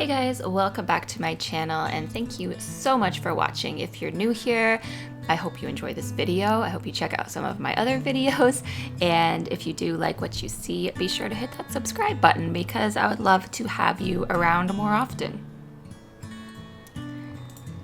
Hey guys, welcome back to my channel and thank you so much for watching. If you're new here, I hope you enjoy this video. I hope you check out some of my other videos, and if you do like what you see, be sure to hit that subscribe button because I would love to have you around more often.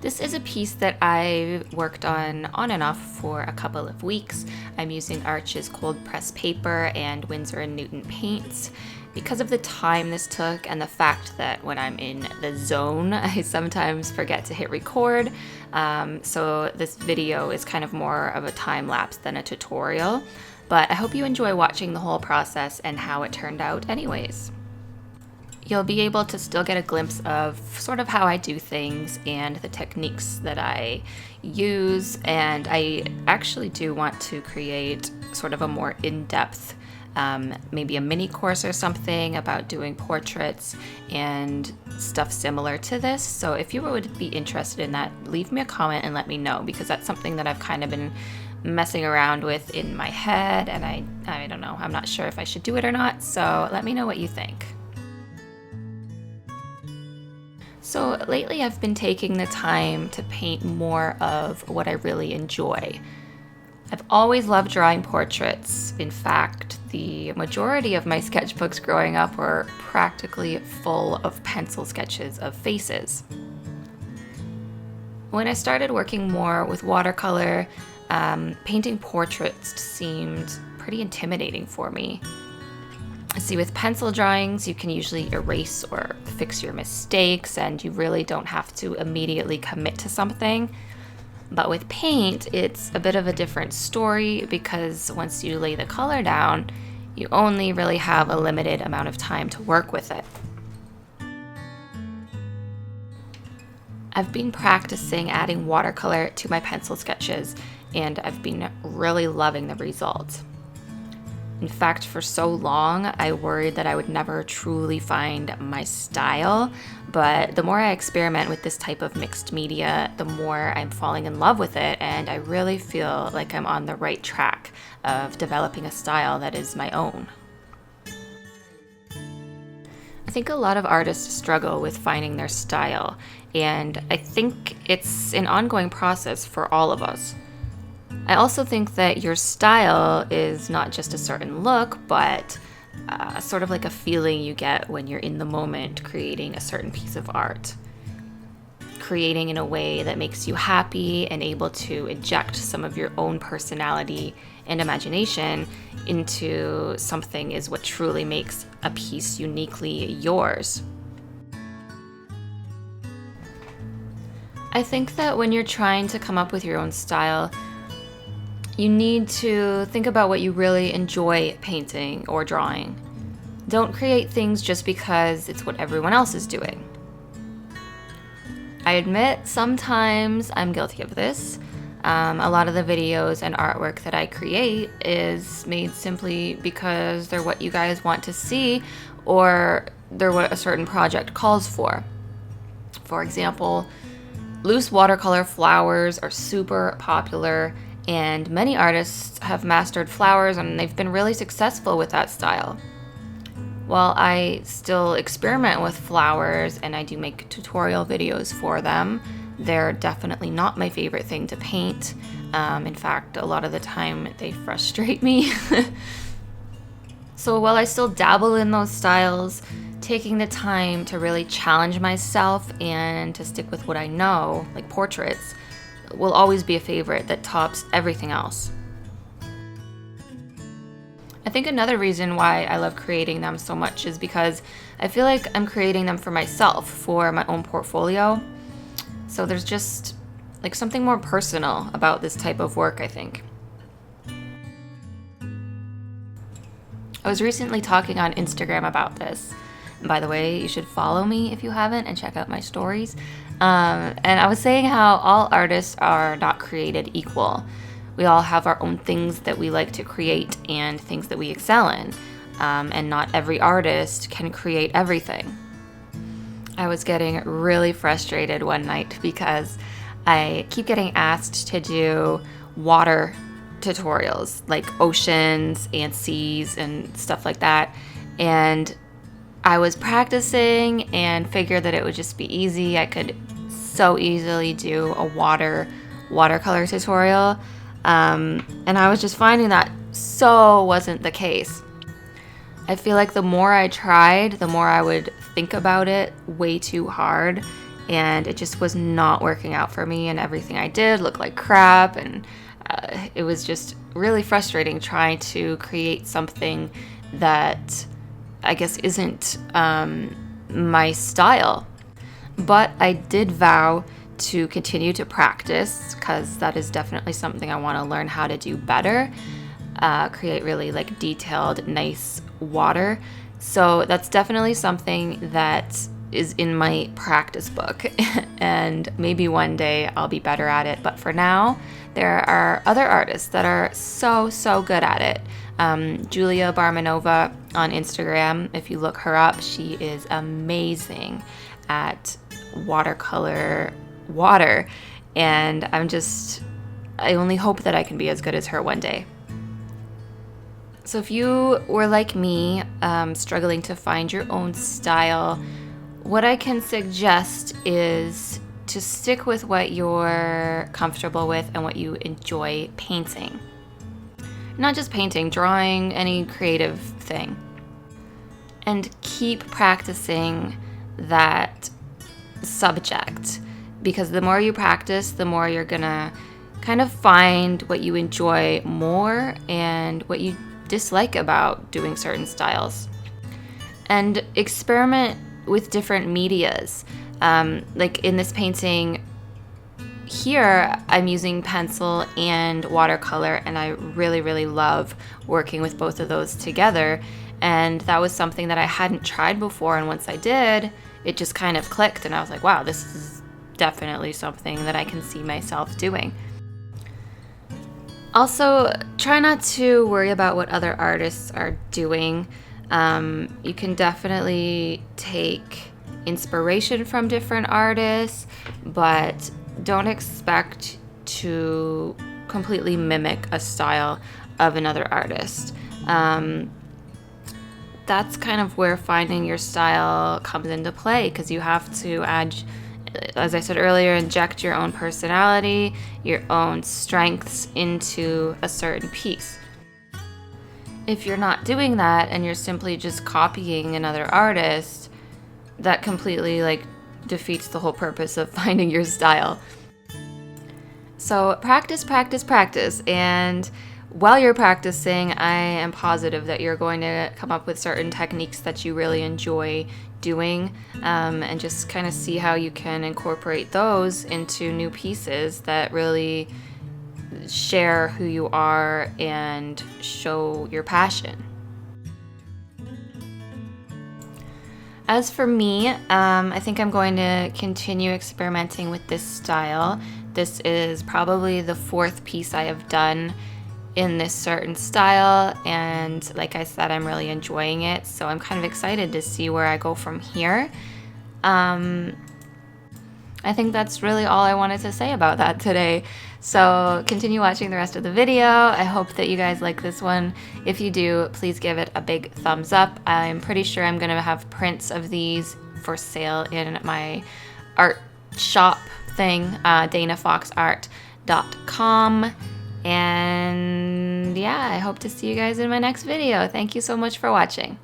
This is a piece that I worked on and off for a couple of weeks. I'm using Arch's cold press paper and Winsor & Newton paints. Because of the time this took and the fact that when I'm in the zone, I sometimes forget to hit record. So this video is kind of more of a time lapse than a tutorial, but I hope you enjoy watching the whole process and how it turned out anyways. You'll be able to still get a glimpse of sort of how I do things and the techniques that I use, and I actually do want to create sort of a more in-depth maybe a mini course or something about doing portraits and stuff similar to this. So if you would be interested in that, leave me a comment and let me know, because that's something that I've kind of been messing around with in my head, and I don't know, I'm not sure if I should do it or not, so let me know what you think. So lately I've been taking the time to paint more of what I really enjoy. I've always loved drawing portraits. In fact, the majority of my sketchbooks growing up were practically full of pencil sketches of faces. When I started working more with watercolor, painting portraits seemed pretty intimidating for me. See, with pencil drawings, you can usually erase or fix your mistakes, and you really don't have to immediately commit to something. But with paint, it's a bit of a different story, because once you lay the color down, you only really have a limited amount of time to work with it. I've been practicing adding watercolor to my pencil sketches, and I've been really loving the results. In fact, for so long, I worried that I would never truly find my style, but the more I experiment with this type of mixed media, the more I'm falling in love with it, and I really feel like I'm on the right track of developing a style that is my own. I think a lot of artists struggle with finding their style, and I think it's an ongoing process for all of us. I also think that your style is not just a certain look, but sort of like a feeling you get when you're in the moment creating a certain piece of art. Creating in a way that makes you happy and able to inject some of your own personality and imagination into something is what truly makes a piece uniquely yours. I think that when you're trying to come up with your own style, you need to think about what you really enjoy painting or drawing. Don't create things just because it's what everyone else is doing. I admit sometimes I'm guilty of this. A lot of the videos and artwork that I create is made simply because they're what you guys want to see, or they're what a certain project calls for. For example, loose watercolor flowers are super popular, and many artists have mastered flowers and they've been really successful with that style. While I still experiment with flowers and I do make tutorial videos for them, they're definitely not my favorite thing to paint. In fact, a lot of the time they frustrate me. So while I still dabble in those styles, taking the time to really challenge myself and to stick with what I know, like portraits, will always be a favorite that tops everything else. I think another reason why I love creating them so much is because I feel like I'm creating them for myself, for my own portfolio. So there's just like something more personal about this type of work, I think. I was recently talking on Instagram about this. And by the way, you should follow me if you haven't and check out my stories. And I was saying how all artists are not created equal. We all have our own things that we like to create and things that we excel in. And not every artist can create everything. I was getting really frustrated one night because I keep getting asked to do water tutorials, like oceans and seas and stuff like that. And I was practicing and figured that it would just be easy. I could so easily do a watercolor tutorial. And I was just finding that so wasn't the case. I feel like the more I tried, the more I would think about it way too hard, and it just was not working out for me, and everything I did looked like crap, and it was just really frustrating trying to create something that I guess isn't my style. But I did vow to continue to practice, because that is definitely something I want to learn how to do better, create really like detailed, nice water. So that's definitely something that is in my practice book, and maybe one day I'll be better at it. But for now, there are other artists that are so good at it. Julia Barmanova on Instagram, if you look her up, she is amazing at watercolor water, and I only hope that I can be as good as her one day. So if you were like me, struggling to find your own style, what I can suggest is to stick with what you're comfortable with and what you enjoy painting. Not just painting, drawing, any creative thing. And keep practicing that subject, because the more you practice, the more you're gonna kind of find what you enjoy more and what you dislike about doing certain styles. And experiment with different medias. Like in this painting here, I'm using pencil and watercolor, and I really love working with both of those together. And that was something that I hadn't tried before, and once I did, it just kind of clicked, and I was like, wow, this is definitely something that I can see myself doing. Also, try not to worry about what other artists are doing. You can definitely take inspiration from different artists, but don't expect to completely mimic a style of another artist. That's kind of where finding your style comes into play, because you have to add, as I said earlier, inject your own personality, your own strengths into a certain piece. If you're not doing that and you're simply just copying another artist, that completely defeats the whole purpose of finding your style. So practice, and while you're practicing, I am positive that you're going to come up with certain techniques that you really enjoy doing, and just kind of see how you can incorporate those into new pieces that really share who you are and show your passion. As for me, I think I'm going to continue experimenting with this style. This is probably the 4th piece I have done in this certain style, and like I said, I'm really enjoying it, so I'm kind of excited to see where I go from here. I think that's really all I wanted to say about that today. So continue watching the rest of the video. I hope that you guys like this one. If you do, please give it a big thumbs up. I'm pretty sure I'm gonna have prints of these for sale in my art shop thing, danafoxart.com. And yeah, I hope to see you guys in my next video. Thank you so much for watching.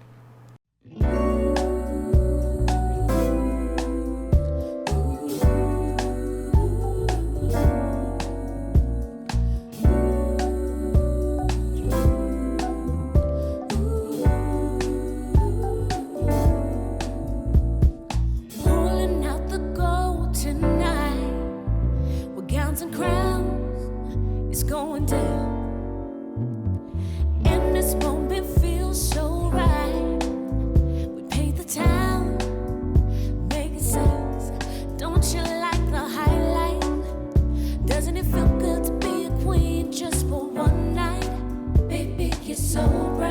Going down, and this moment feels so right. We paint the town, make it sense. Don't you like the highlight? Doesn't it feel good to be a queen just for one night? Baby, you're so bright.